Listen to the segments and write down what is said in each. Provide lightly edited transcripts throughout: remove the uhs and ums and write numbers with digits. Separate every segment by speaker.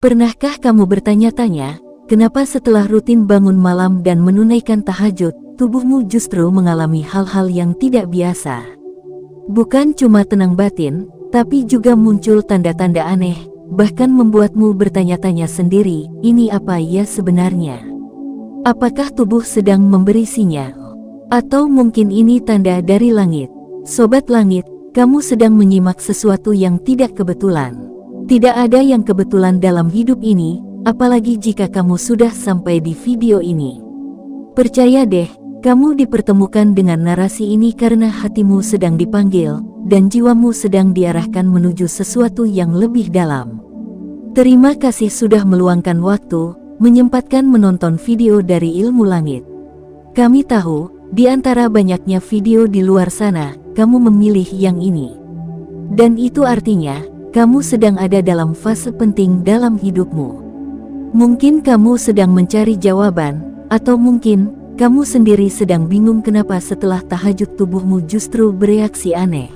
Speaker 1: Pernahkah kamu bertanya-tanya, kenapa setelah rutin bangun malam dan menunaikan tahajud, tubuhmu justru mengalami hal-hal yang tidak biasa? Bukan cuma tenang batin, tapi juga muncul tanda-tanda aneh, bahkan membuatmu bertanya-tanya sendiri, ini apa ya sebenarnya? Apakah tubuh sedang memberi sinyal? Atau mungkin ini tanda dari langit? Sobat langit, kamu sedang menyimak sesuatu yang tidak kebetulan. Tidak ada yang kebetulan dalam hidup ini, apalagi jika kamu sudah sampai di video ini. Percaya deh, kamu dipertemukan dengan narasi ini karena hatimu sedang dipanggil, dan jiwamu sedang diarahkan menuju sesuatu yang lebih dalam. Terima kasih sudah meluangkan waktu, menyempatkan menonton video dari Ilmu Langit. Kami tahu, di antara banyaknya video di luar sana, kamu memilih yang ini. Dan itu artinya, kamu sedang ada dalam fase penting dalam hidupmu. Mungkin kamu sedang mencari jawaban, atau mungkin kamu sendiri sedang bingung kenapa setelah tahajud tubuhmu justru bereaksi aneh.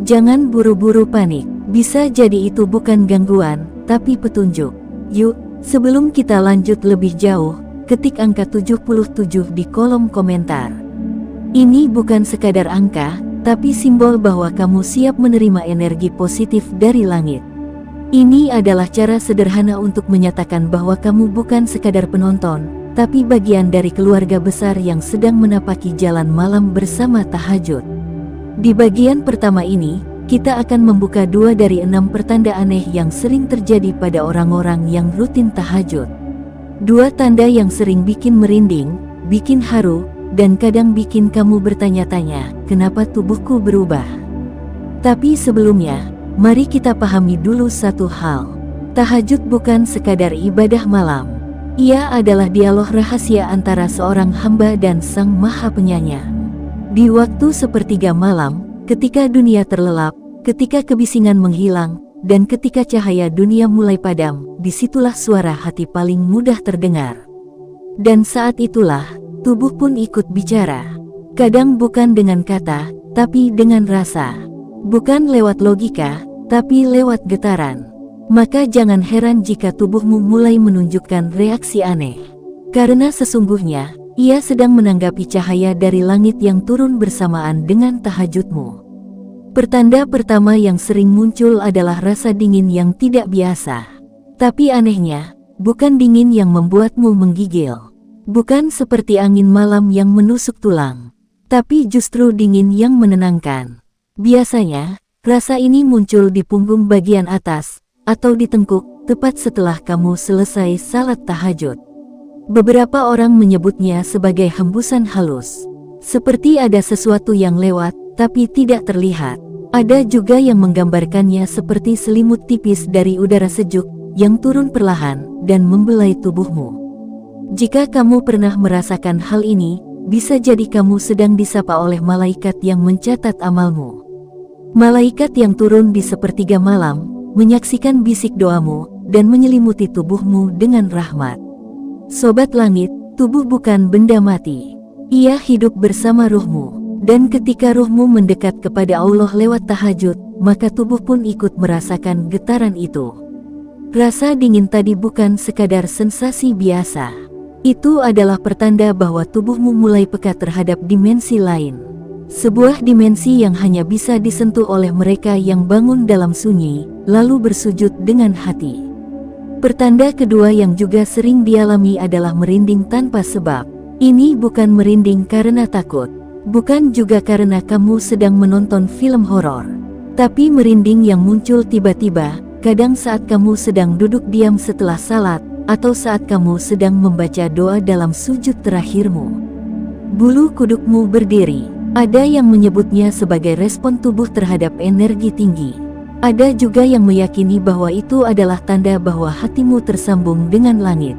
Speaker 1: Jangan buru-buru panik, bisa jadi itu bukan gangguan, tapi petunjuk. Yuk, sebelum kita lanjut lebih jauh, ketik angka 77 di kolom komentar. Ini bukan sekadar angka, tapi simbol bahwa kamu siap menerima energi positif dari langit. Ini adalah cara sederhana untuk menyatakan bahwa kamu bukan sekadar penonton, tapi bagian dari keluarga besar yang sedang menapaki jalan malam bersama tahajud. Di bagian pertama ini, kita akan membuka 2 dari 6 pertanda aneh yang sering terjadi pada orang-orang yang rutin tahajud. 2 tanda yang sering bikin merinding, bikin haru, dan kadang bikin kamu bertanya-tanya, kenapa tubuhku berubah? Tapi sebelumnya, mari kita pahami dulu satu hal. Tahajud bukan sekadar ibadah malam. Ia adalah dialog rahasia antara seorang hamba dan Sang Maha Penyayang. Di waktu sepertiga malam, ketika dunia terlelap, ketika kebisingan menghilang, dan ketika cahaya dunia mulai padam, disitulah suara hati paling mudah terdengar. Dan saat itulah, tubuh pun ikut bicara. Kadang bukan dengan kata, tapi dengan rasa. Bukan lewat logika, tapi lewat getaran. Maka jangan heran jika tubuhmu mulai menunjukkan reaksi aneh. Karena sesungguhnya, ia sedang menanggapi cahaya dari langit yang turun bersamaan dengan tahajudmu. Pertanda pertama yang sering muncul adalah rasa dingin yang tidak biasa. Tapi anehnya, bukan dingin yang membuatmu menggigil. Bukan seperti angin malam yang menusuk tulang, tapi justru dingin yang menenangkan. Biasanya, rasa ini muncul di punggung bagian atas, atau di tengkuk, tepat setelah kamu selesai salat tahajud. Beberapa orang menyebutnya sebagai hembusan halus. Seperti ada sesuatu yang lewat, tapi tidak terlihat. Ada juga yang menggambarkannya seperti selimut tipis dari udara sejuk, yang turun perlahan, dan membelai tubuhmu. Jika kamu pernah merasakan hal ini, bisa jadi kamu sedang disapa oleh malaikat yang mencatat amalmu. Malaikat yang turun di sepertiga malam, menyaksikan bisik doamu, dan menyelimuti tubuhmu dengan rahmat. Sobat langit, tubuh bukan benda mati. Ia hidup bersama ruhmu, dan ketika ruhmu mendekat kepada Allah lewat tahajud, maka tubuh pun ikut merasakan getaran itu. Rasa dingin tadi bukan sekadar sensasi biasa. Itu adalah pertanda bahwa tubuhmu mulai peka terhadap dimensi lain. Sebuah dimensi yang hanya bisa disentuh oleh mereka yang bangun dalam sunyi, lalu bersujud dengan hati. Pertanda kedua yang juga sering dialami adalah merinding tanpa sebab. Ini bukan merinding karena takut, bukan juga karena kamu sedang menonton film horor. Tapi merinding yang muncul tiba-tiba, kadang saat kamu sedang duduk diam setelah salat, atau saat kamu sedang membaca doa dalam sujud terakhirmu. Bulu kudukmu berdiri. Ada yang menyebutnya sebagai respon tubuh terhadap energi tinggi. Ada juga yang meyakini bahwa itu adalah tanda bahwa hatimu tersambung dengan langit.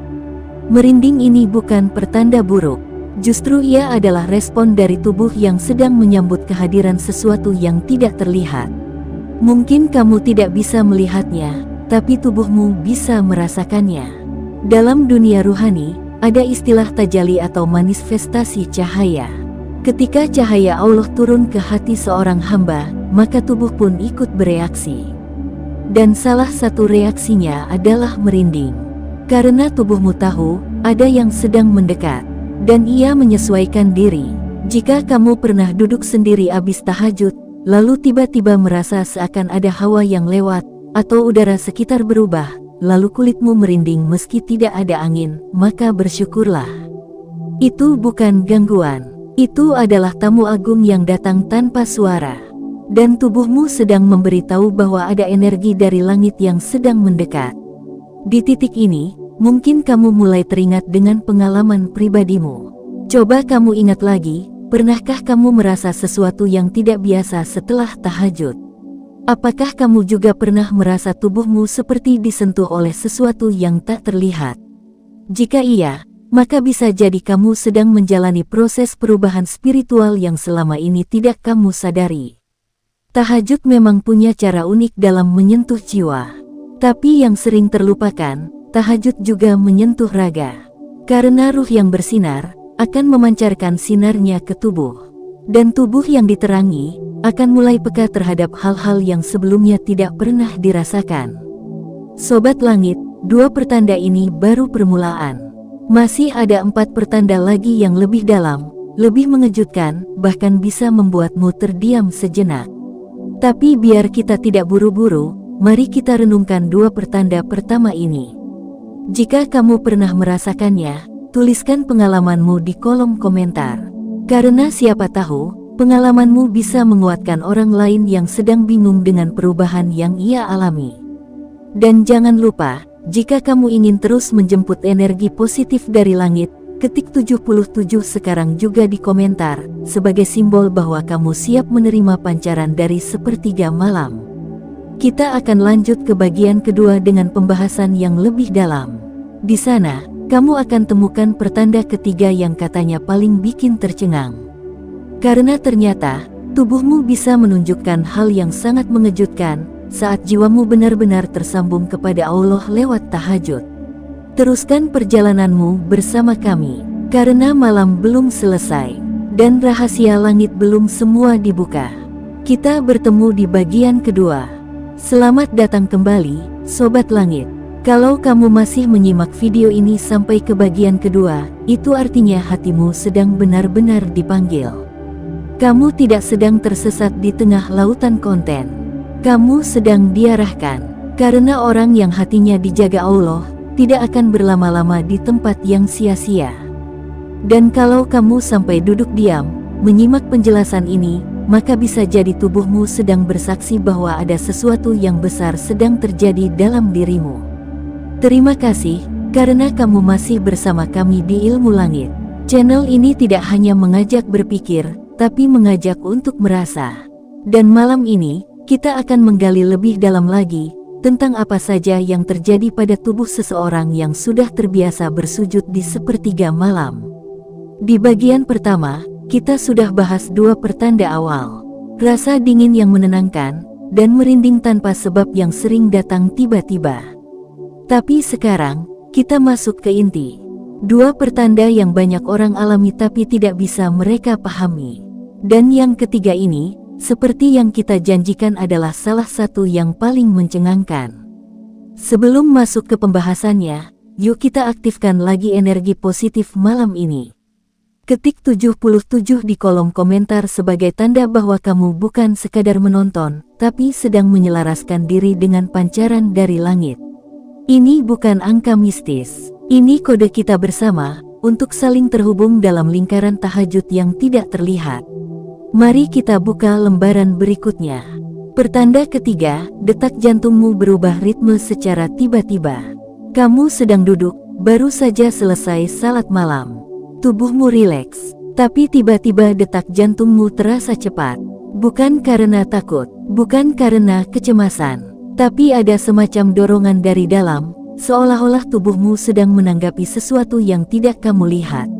Speaker 1: Merinding ini bukan pertanda buruk. Justru ia adalah respon dari tubuh yang sedang menyambut kehadiran sesuatu yang tidak terlihat. Mungkin kamu tidak bisa melihatnya, tapi tubuhmu bisa merasakannya. Dalam dunia ruhani, ada istilah tajalli atau manifestasi cahaya. Ketika cahaya Allah turun ke hati seorang hamba, maka tubuh pun ikut bereaksi. dan salah satu reaksinya adalah merinding. Karena tubuhmu tahu, ada yang sedang mendekat, dan ia menyesuaikan diri. Jika kamu pernah duduk sendiri abis tahajud, lalu tiba-tiba merasa seakan ada hawa yang lewat, atau udara sekitar berubah, lalu kulitmu merinding meski tidak ada angin, maka bersyukurlah. Itu bukan gangguan. Itu adalah tamu agung yang datang tanpa suara. Dan tubuhmu sedang memberitahu bahwa ada energi dari langit yang sedang mendekat. Di titik ini, mungkin kamu mulai teringat dengan pengalaman pribadimu. Coba kamu ingat lagi, pernahkah kamu merasa sesuatu yang tidak biasa setelah tahajud? Apakah kamu juga pernah merasa tubuhmu seperti disentuh oleh sesuatu yang tak terlihat? Jika iya, maka bisa jadi kamu sedang menjalani proses perubahan spiritual yang selama ini tidak kamu sadari. Tahajud memang punya cara unik dalam menyentuh jiwa. Tapi yang sering terlupakan, tahajud juga menyentuh raga. Karena ruh yang bersinar, akan memancarkan sinarnya ke tubuh. Dan tubuh yang diterangi, akan mulai peka terhadap hal-hal yang sebelumnya tidak pernah dirasakan. Sobat Langit, 2 pertanda ini baru permulaan. Masih ada 4 pertanda lagi yang lebih dalam, lebih mengejutkan, bahkan bisa membuatmu terdiam sejenak. Tapi biar kita tidak buru-buru, mari kita renungkan 2 pertanda pertama ini. Jika kamu pernah merasakannya, tuliskan pengalamanmu di kolom komentar. Karena siapa tahu, pengalamanmu bisa menguatkan orang lain yang sedang bingung dengan perubahan yang ia alami. Dan jangan lupa, jika kamu ingin terus menjemput energi positif dari langit, ketik 77 sekarang juga di komentar, sebagai simbol bahwa kamu siap menerima pancaran dari sepertiga malam. Kita akan lanjut ke bagian kedua dengan pembahasan yang lebih dalam. Di sana, kamu akan temukan pertanda ketiga yang katanya paling bikin tercengang. Karena ternyata, tubuhmu bisa menunjukkan hal yang sangat mengejutkan, saat jiwamu benar-benar tersambung kepada Allah lewat tahajud. Teruskan perjalananmu bersama kami, karena malam belum selesai, dan rahasia langit belum semua dibuka. Kita bertemu di bagian kedua. Selamat datang kembali, Sobat Langit. Kalau kamu masih menyimak video ini sampai ke bagian kedua, itu artinya hatimu sedang benar-benar dipanggil. Kamu tidak sedang tersesat di tengah lautan konten. Kamu sedang diarahkan, karena orang yang hatinya dijaga Allah, tidak akan berlama-lama di tempat yang sia-sia. Dan kalau kamu sampai duduk diam, menyimak penjelasan ini, maka bisa jadi tubuhmu sedang bersaksi bahwa ada sesuatu yang besar sedang terjadi dalam dirimu. Terima kasih, karena kamu masih bersama kami di Ilmu Langit. Channel ini tidak hanya mengajak berpikir, tapi mengajak untuk merasa. Dan malam ini, kita akan menggali lebih dalam lagi, tentang apa saja yang terjadi pada tubuh seseorang yang sudah terbiasa bersujud di sepertiga malam. Di bagian pertama, kita sudah bahas 2 pertanda awal. Rasa dingin yang menenangkan, dan merinding tanpa sebab yang sering datang tiba-tiba. Tapi sekarang, kita masuk ke inti. 2 pertanda yang banyak orang alami tapi tidak bisa mereka pahami. Dan yang ketiga ini, seperti yang kita janjikan adalah salah satu yang paling mencengangkan. Sebelum masuk ke pembahasannya, yuk kita aktifkan lagi energi positif malam ini. Ketik 77 di kolom komentar sebagai tanda bahwa kamu bukan sekadar menonton, tapi sedang menyelaraskan diri dengan pancaran dari langit. Ini bukan angka mistis. Ini kode kita bersama, untuk saling terhubung dalam lingkaran tahajud yang tidak terlihat. Mari kita buka lembaran berikutnya. Pertanda ketiga, detak jantungmu berubah ritme secara tiba-tiba. Kamu sedang duduk, baru saja selesai salat malam. Tubuhmu rileks, tapi tiba-tiba detak jantungmu terasa cepat. Bukan karena takut, bukan karena kecemasan, tapi ada semacam dorongan dari dalam, seolah-olah tubuhmu sedang menanggapi sesuatu yang tidak kamu lihat.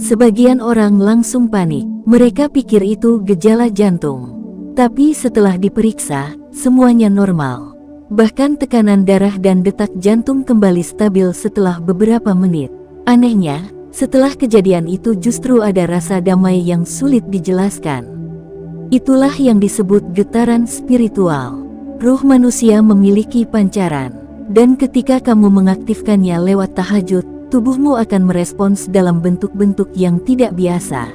Speaker 1: Sebagian orang langsung panik, mereka pikir itu gejala jantung. Tapi setelah diperiksa, semuanya normal. Bahkan tekanan darah dan detak jantung kembali stabil setelah beberapa menit. Anehnya, setelah kejadian itu justru ada rasa damai yang sulit dijelaskan. Itulah yang disebut getaran spiritual. Ruh manusia memiliki pancaran, dan ketika kamu mengaktifkannya lewat tahajud, tubuhmu akan merespons dalam bentuk-bentuk yang tidak biasa.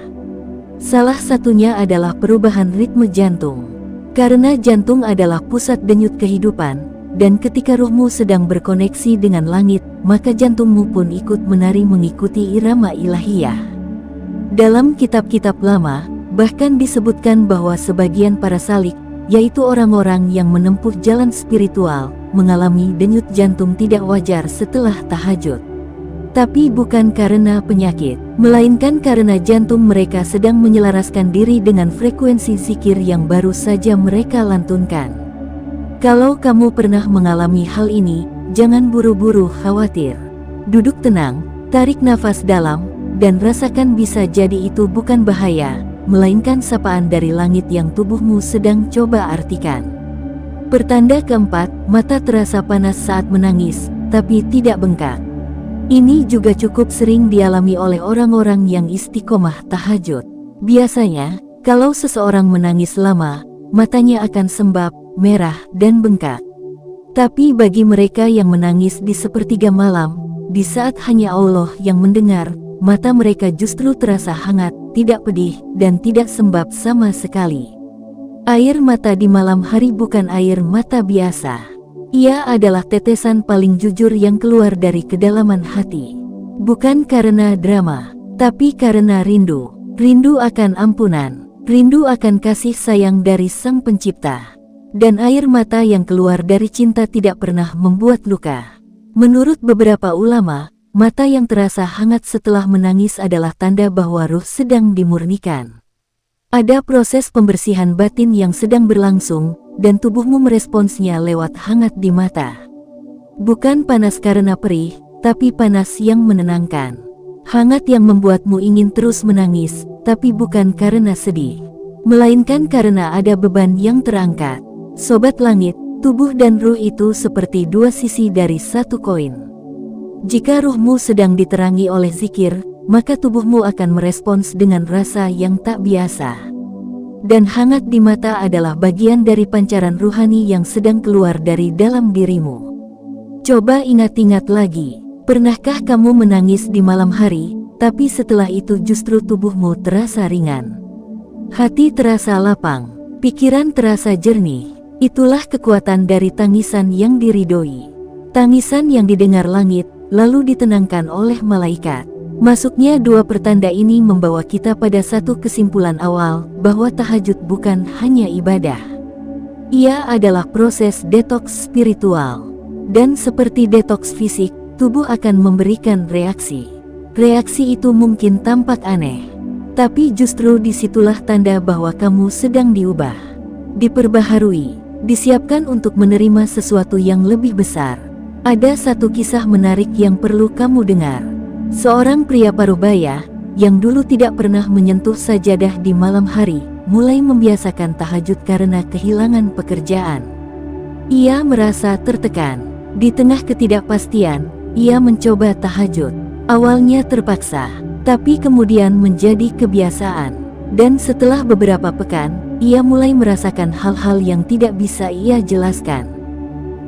Speaker 1: Salah satunya adalah perubahan ritme jantung. Karena jantung adalah pusat denyut kehidupan, dan ketika ruhmu sedang berkoneksi dengan langit, maka jantungmu pun ikut menari mengikuti irama ilahiyah. Dalam kitab-kitab lama, bahkan disebutkan bahwa sebagian para salik, yaitu orang-orang yang menempuh jalan spiritual, mengalami denyut jantung tidak wajar setelah tahajud. Tapi bukan karena penyakit, melainkan karena jantung mereka sedang menyelaraskan diri dengan frekuensi zikir yang baru saja mereka lantunkan. Kalau kamu pernah mengalami hal ini, jangan buru-buru khawatir. Duduk tenang, tarik nafas dalam, dan rasakan bisa jadi itu bukan bahaya, melainkan sapaan dari langit yang tubuhmu sedang coba artikan. Pertanda keempat, mata terasa panas saat menangis, tapi tidak bengkak. Ini juga cukup sering dialami oleh orang-orang yang istiqomah tahajud. Biasanya, kalau seseorang menangis lama, matanya akan sembab, merah, dan bengkak. Tapi bagi mereka yang menangis di sepertiga malam, di saat hanya Allah yang mendengar, mata mereka justru terasa hangat, tidak pedih, dan tidak sembab sama sekali. Air mata di malam hari bukan air mata biasa. Ia adalah tetesan paling jujur yang keluar dari kedalaman hati. Bukan karena drama, tapi karena rindu. Rindu akan ampunan, rindu akan kasih sayang dari Sang Pencipta. Dan air mata yang keluar dari cinta tidak pernah membuat luka. Menurut beberapa ulama, mata yang terasa hangat setelah menangis adalah tanda bahwa ruh sedang dimurnikan. Ada proses pembersihan batin yang sedang berlangsung, dan tubuhmu meresponsnya lewat hangat di mata. Bukan panas karena perih, tapi panas yang menenangkan. Hangat yang membuatmu ingin terus menangis, tapi bukan karena sedih, melainkan karena ada beban yang terangkat. Sobat langit, tubuh dan ruh itu seperti dua sisi dari satu koin. Jika ruhmu sedang diterangi oleh zikir, maka tubuhmu akan merespons dengan rasa yang tak biasa. Dan hangat di mata adalah bagian dari pancaran ruhani yang sedang keluar dari dalam dirimu. Coba ingat-ingat lagi, pernahkah kamu menangis di malam hari, tapi setelah itu justru tubuhmu terasa ringan? Hati terasa lapang, pikiran terasa jernih. Itulah kekuatan dari tangisan yang diridhoi. Tangisan yang didengar langit, lalu ditenangkan oleh malaikat. Masuknya dua pertanda ini membawa kita pada satu kesimpulan awal, bahwa tahajud bukan hanya ibadah. Ia adalah proses detoks spiritual. Dan seperti detoks fisik, tubuh akan memberikan reaksi. Reaksi itu mungkin tampak aneh, tapi justru disitulah tanda bahwa kamu sedang diubah, diperbaharui, disiapkan untuk menerima sesuatu yang lebih besar. Ada satu kisah menarik yang perlu kamu dengar. Seorang pria parubaya, yang dulu tidak pernah menyentuh sajadah di malam hari, mulai membiasakan tahajud karena kehilangan pekerjaan. Ia merasa tertekan. Di tengah ketidakpastian, ia mencoba tahajud. Awalnya terpaksa, tapi kemudian menjadi kebiasaan. Dan setelah beberapa pekan, ia mulai merasakan hal-hal yang tidak bisa ia jelaskan.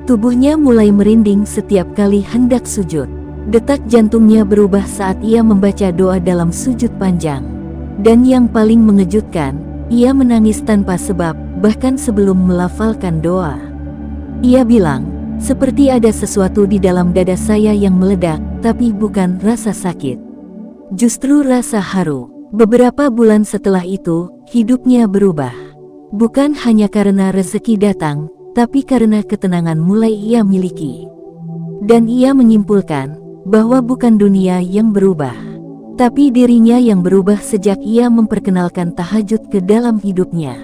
Speaker 1: Tubuhnya mulai merinding setiap kali hendak sujud. Detak jantungnya berubah saat ia membaca doa dalam sujud panjang. Dan yang paling mengejutkan, ia menangis tanpa sebab, bahkan sebelum melafalkan doa. Ia bilang, seperti ada sesuatu di dalam dada saya yang meledak, tapi bukan rasa sakit. Justru rasa haru. Beberapa bulan setelah itu, hidupnya berubah. Bukan hanya karena rezeki datang, tapi karena ketenangan mulai ia miliki. Dan ia menyimpulkan, bahwa bukan dunia yang berubah, tapi dirinya yang berubah sejak ia memperkenalkan tahajud ke dalam hidupnya.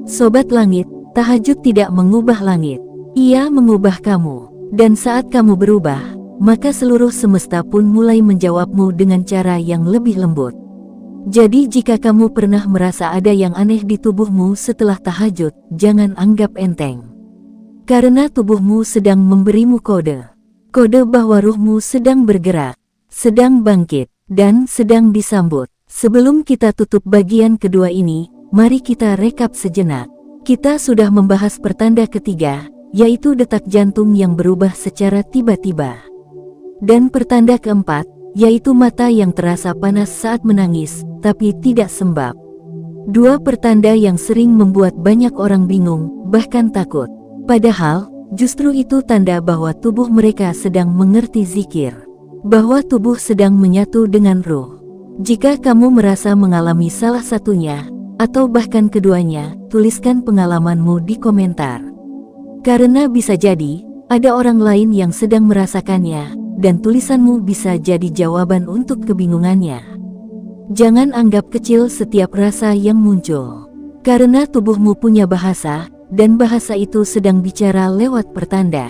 Speaker 1: Sobat langit, tahajud tidak mengubah langit, ia mengubah kamu. Dan saat kamu berubah, maka seluruh semesta pun mulai menjawabmu dengan cara yang lebih lembut. Jadi jika kamu pernah merasa ada yang aneh di tubuhmu setelah tahajud, jangan anggap enteng. Karena tubuhmu sedang memberimu kode. Kode bahwa ruhmu sedang bergerak, sedang bangkit, dan sedang disambut. Sebelum kita tutup bagian kedua ini, mari kita rekap sejenak. Kita sudah membahas pertanda ketiga, yaitu detak jantung yang berubah secara tiba-tiba. Dan pertanda keempat, yaitu mata yang terasa panas saat menangis, tapi tidak sembab. Dua pertanda yang sering membuat banyak orang bingung, bahkan takut. Padahal, justru itu tanda bahwa tubuh mereka sedang mengerti zikir. Bahwa tubuh sedang menyatu dengan ruh. Jika kamu merasa mengalami salah satunya, atau bahkan keduanya, tuliskan pengalamanmu di komentar. Karena bisa jadi, ada orang lain yang sedang merasakannya, dan tulisanmu bisa jadi jawaban untuk kebingungannya. Jangan anggap kecil setiap rasa yang muncul. Karena tubuhmu punya bahasa, dan bahasa itu sedang bicara lewat pertanda.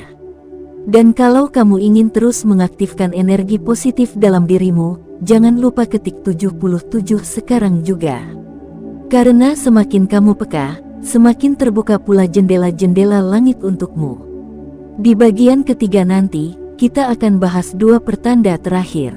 Speaker 1: Dan kalau kamu ingin terus mengaktifkan energi positif dalam dirimu, jangan lupa ketik 77 sekarang juga. Karena semakin kamu peka, semakin terbuka pula jendela-jendela langit untukmu. Di bagian ketiga nanti, kita akan bahas dua pertanda terakhir.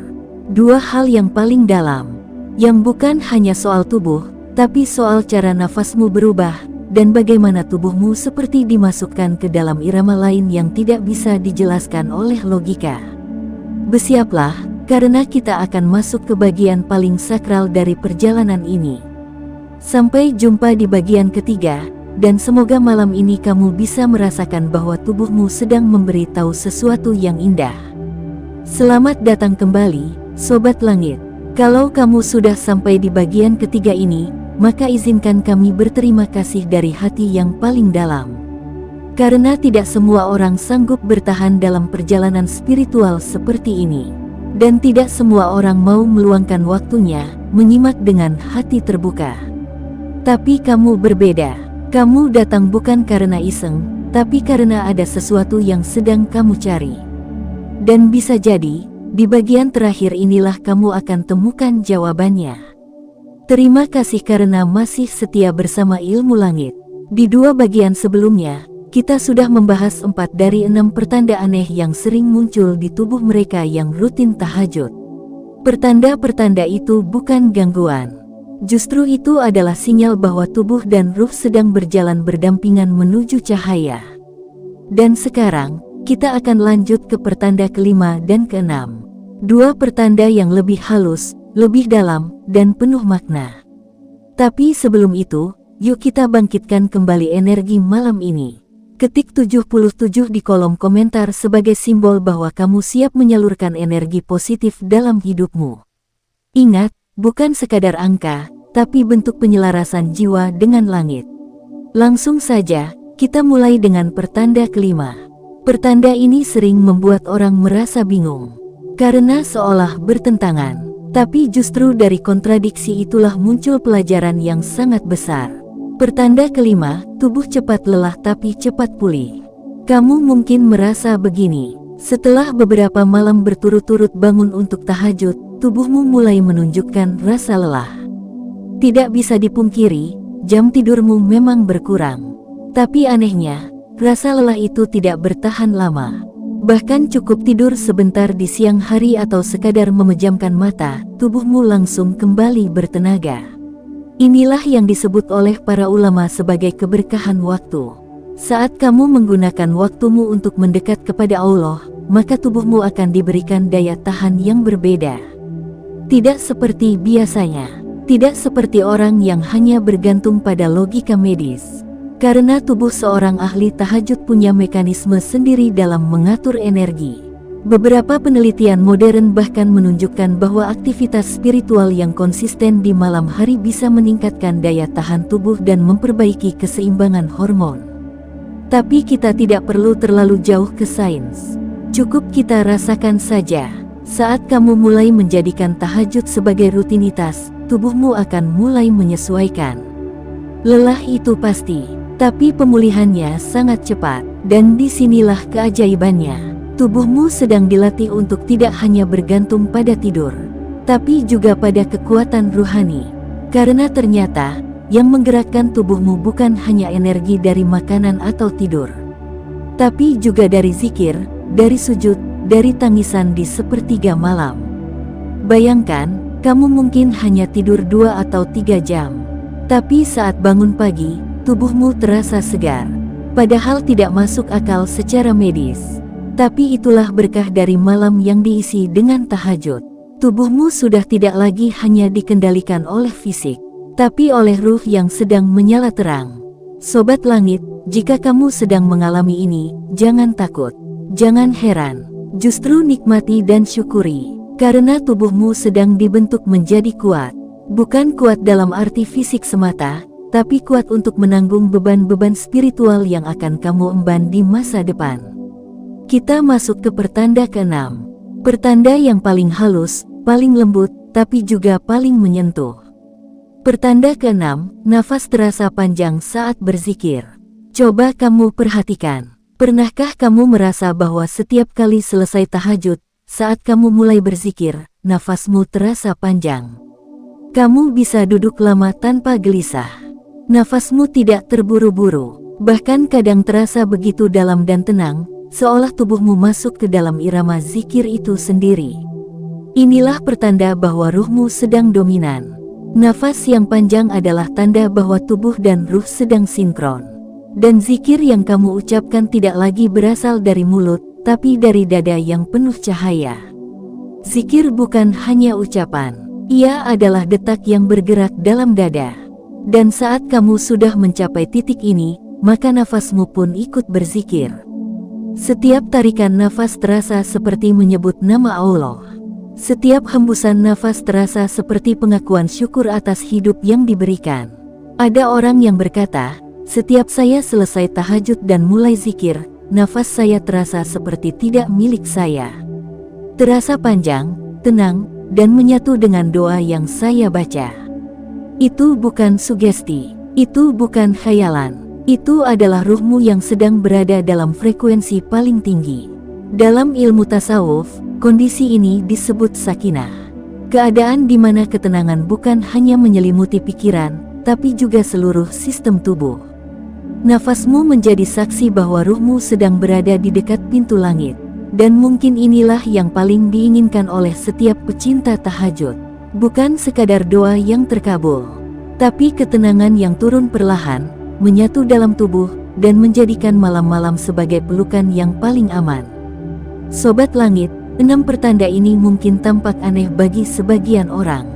Speaker 1: Dua hal yang paling dalam, yang bukan hanya soal tubuh, tapi soal cara nafasmu berubah, dan bagaimana tubuhmu seperti dimasukkan ke dalam irama lain yang tidak bisa dijelaskan oleh logika. Bersiaplah, karena kita akan masuk ke bagian paling sakral dari perjalanan ini. Sampai jumpa di bagian ketiga, dan semoga malam ini kamu bisa merasakan bahwa tubuhmu sedang memberitahu sesuatu yang indah. Selamat datang kembali, Sobat Langit. Kalau kamu sudah sampai di bagian ketiga ini, maka izinkan kami berterima kasih dari hati yang paling dalam. Karena tidak semua orang sanggup bertahan dalam perjalanan spiritual seperti ini. Dan tidak semua orang mau meluangkan waktunya, menyimak dengan hati terbuka. Tapi kamu berbeda. Kamu datang bukan karena iseng, tapi karena ada sesuatu yang sedang kamu cari. Dan bisa jadi, di bagian terakhir inilah kamu akan temukan jawabannya. Terima kasih karena masih setia bersama Ilmu Langit. Di dua bagian sebelumnya, kita sudah membahas 4 dari 6 pertanda aneh yang sering muncul di tubuh mereka yang rutin tahajud. Pertanda-pertanda itu bukan gangguan. Justru itu adalah sinyal bahwa tubuh dan ruh sedang berjalan berdampingan menuju cahaya. Dan sekarang, kita akan lanjut ke pertanda kelima dan keenam. Dua pertanda yang lebih halus, lebih dalam, dan penuh makna. Tapi sebelum itu, yuk kita bangkitkan kembali energi malam ini. Ketik 77 di kolom komentar sebagai simbol bahwa kamu siap menyalurkan energi positif dalam hidupmu. Ingat, bukan sekadar angka, tapi bentuk penyelarasan jiwa dengan langit. Langsung saja, kita mulai dengan pertanda kelima. Pertanda ini sering membuat orang merasa bingung. Karena seolah bertentangan. Tapi justru dari kontradiksi itulah muncul pelajaran yang sangat besar. Pertanda kelima, tubuh cepat lelah tapi cepat pulih. Kamu mungkin merasa begini. Setelah beberapa malam berturut-turut bangun untuk tahajud, tubuhmu mulai menunjukkan rasa lelah. Tidak bisa dipungkiri, jam tidurmu memang berkurang. Tapi anehnya, rasa lelah itu tidak bertahan lama. Bahkan cukup tidur sebentar di siang hari atau sekadar memejamkan mata, tubuhmu langsung kembali bertenaga. Inilah yang disebut oleh para ulama sebagai keberkahan waktu. Saat kamu menggunakan waktumu untuk mendekat kepada Allah, maka tubuhmu akan diberikan daya tahan yang berbeda. Tidak seperti biasanya. Tidak seperti orang yang hanya bergantung pada logika medis. Karena tubuh seorang ahli tahajud punya mekanisme sendiri dalam mengatur energi. Beberapa penelitian modern bahkan menunjukkan bahwa aktivitas spiritual yang konsisten di malam hari bisa meningkatkan daya tahan tubuh dan memperbaiki keseimbangan hormon. Tapi kita tidak perlu terlalu jauh ke sains. Cukup kita rasakan saja. Saat kamu mulai menjadikan tahajud sebagai rutinitas, tubuhmu akan mulai menyesuaikan. Lelah itu pasti, tapi pemulihannya sangat cepat. Dan disinilah keajaibannya. Tubuhmu sedang dilatih untuk tidak hanya bergantung pada tidur, tapi juga pada kekuatan ruhani. Karena ternyata, yang menggerakkan tubuhmu bukan hanya energi dari makanan atau tidur, tapi juga dari zikir, dari sujud, dari tangisan di sepertiga malam. Bayangkan, kamu mungkin hanya tidur 2 atau 3 jam. Tapi saat bangun pagi, tubuhmu terasa segar. Padahal tidak masuk akal secara medis. Tapi itulah berkah dari malam yang diisi dengan tahajud. Tubuhmu sudah tidak lagi hanya dikendalikan oleh fisik, tapi oleh ruh yang sedang menyala terang. Sobat Langit, jika kamu sedang mengalami ini, jangan takut. Jangan heran. Justru nikmati dan syukuri. Karena tubuhmu sedang dibentuk menjadi kuat. Bukan kuat dalam arti fisik semata, tapi kuat untuk menanggung beban-beban spiritual yang akan kamu emban di masa depan. Kita masuk ke pertanda ke-6. Pertanda yang paling halus, paling lembut, tapi juga paling menyentuh. Pertanda ke-6, nafas terasa panjang saat berzikir. Coba kamu perhatikan. Pernahkah kamu merasa bahwa setiap kali selesai tahajud, saat kamu mulai berzikir, nafasmu terasa panjang? Kamu bisa duduk lama tanpa gelisah. Nafasmu tidak terburu-buru, bahkan kadang terasa begitu dalam dan tenang, seolah tubuhmu masuk ke dalam irama zikir itu sendiri. Inilah pertanda bahwa ruhmu sedang dominan. Nafas yang panjang adalah tanda bahwa tubuh dan ruh sedang sinkron. Dan zikir yang kamu ucapkan tidak lagi berasal dari mulut, tapi dari dada yang penuh cahaya. Zikir bukan hanya ucapan, ia adalah detak yang bergerak dalam dada. Dan saat kamu sudah mencapai titik ini, maka nafasmu pun ikut berzikir. Setiap tarikan nafas terasa seperti menyebut nama Allah. Setiap hembusan nafas terasa seperti pengakuan syukur atas hidup yang diberikan. Ada orang yang berkata, setiap saya selesai tahajud dan mulai zikir, nafas saya terasa seperti tidak milik saya. Terasa panjang, tenang, dan menyatu dengan doa yang saya baca. Itu bukan sugesti, itu bukan khayalan, itu adalah ruhmu yang sedang berada dalam frekuensi paling tinggi. Dalam ilmu tasawuf, kondisi ini disebut sakinah. Keadaan di mana ketenangan bukan hanya menyelimuti pikiran, tapi juga seluruh sistem tubuh. Nafasmu menjadi saksi bahwa ruhmu sedang berada di dekat pintu langit. Dan mungkin inilah yang paling diinginkan oleh setiap pecinta tahajud. Bukan sekadar doa yang terkabul, tapi ketenangan yang turun perlahan, menyatu dalam tubuh, dan menjadikan malam-malam sebagai pelukan yang paling aman. Sobat Langit, 6 pertanda ini mungkin tampak aneh bagi sebagian orang.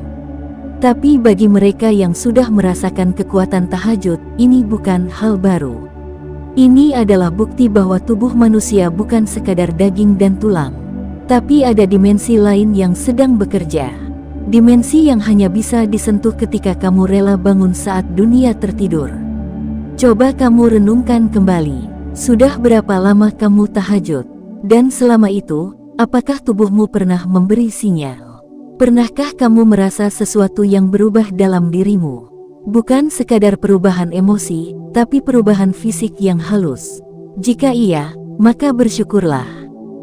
Speaker 1: Tapi bagi mereka yang sudah merasakan kekuatan tahajud, ini bukan hal baru. Ini adalah bukti bahwa tubuh manusia bukan sekadar daging dan tulang, tapi ada dimensi lain yang sedang bekerja. Dimensi yang hanya bisa disentuh ketika kamu rela bangun saat dunia tertidur. Coba kamu renungkan kembali, sudah berapa lama kamu tahajud? Dan selama itu, apakah tubuhmu pernah memberi sinyal? Pernahkah kamu merasa sesuatu yang berubah dalam dirimu? Bukan sekadar perubahan emosi, tapi perubahan fisik yang halus. Jika iya, maka bersyukurlah.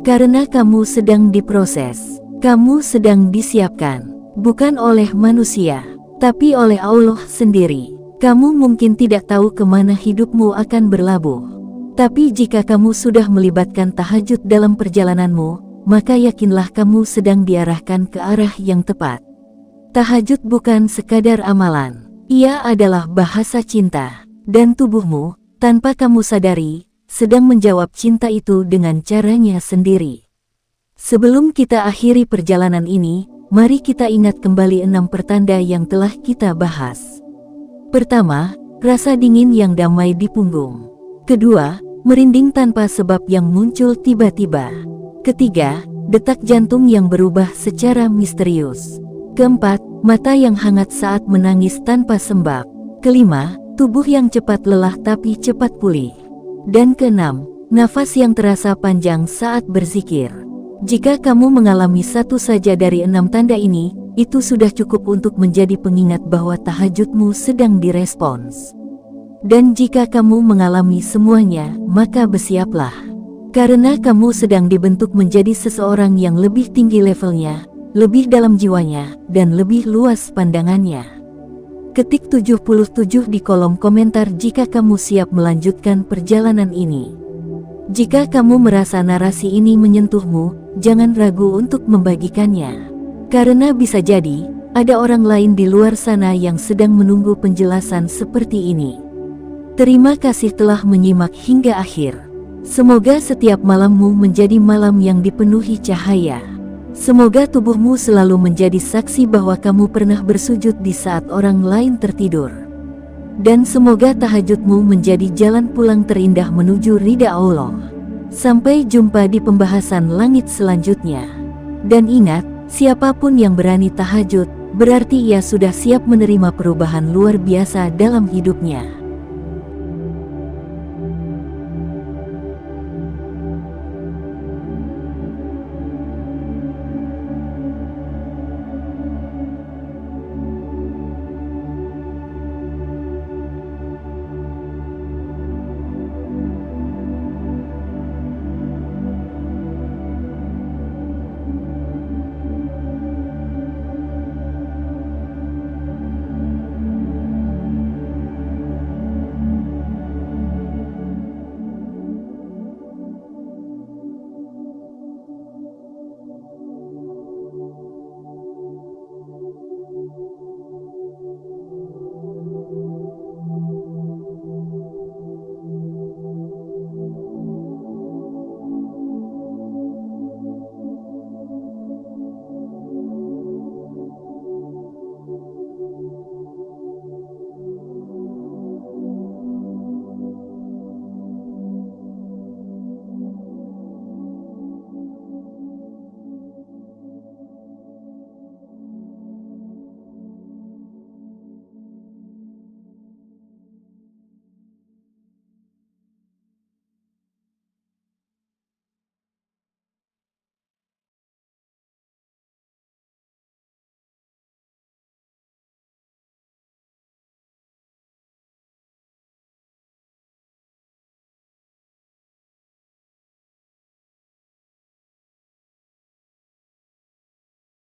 Speaker 1: Karena kamu sedang diproses, kamu sedang disiapkan. Bukan oleh manusia, tapi oleh Allah sendiri. Kamu mungkin tidak tahu kemana hidupmu akan berlabuh. Tapi jika kamu sudah melibatkan tahajud dalam perjalananmu, maka yakinlah kamu sedang diarahkan ke arah yang tepat. Tahajud bukan sekadar amalan, ia adalah bahasa cinta. Dan tubuhmu, tanpa kamu sadari, sedang menjawab cinta itu dengan caranya sendiri. Sebelum kita akhiri perjalanan ini, mari kita ingat kembali 6 pertanda yang telah kita bahas. Pertama, rasa dingin yang damai di punggung. Kedua, merinding tanpa sebab yang muncul tiba-tiba. Ketiga, detak jantung yang berubah secara misterius. Keempat, mata yang hangat saat menangis tanpa sebab. Kelima, tubuh yang cepat lelah tapi cepat pulih. Dan keenam, nafas yang terasa panjang saat berzikir. Jika kamu mengalami satu saja dari 6 tanda ini, itu sudah cukup untuk menjadi pengingat bahwa tahajudmu sedang direspons. Dan jika kamu mengalami semuanya, maka bersiaplah. Karena kamu sedang dibentuk menjadi seseorang yang lebih tinggi levelnya, lebih dalam jiwanya, dan lebih luas pandangannya. Ketik 77 di kolom komentar jika kamu siap melanjutkan perjalanan ini. Jika kamu merasa narasi ini menyentuhmu, jangan ragu untuk membagikannya. Karena bisa jadi, ada orang lain di luar sana yang sedang menunggu penjelasan seperti ini. Terima kasih telah menyimak hingga akhir. Semoga setiap malammu menjadi malam yang dipenuhi cahaya. Semoga tubuhmu selalu menjadi saksi bahwa kamu pernah bersujud di saat orang lain tertidur. Dan semoga tahajudmu menjadi jalan pulang terindah menuju ridha Allah. Sampai jumpa di pembahasan langit selanjutnya. Dan ingat, siapapun yang berani tahajud, berarti ia sudah siap menerima perubahan luar biasa dalam hidupnya.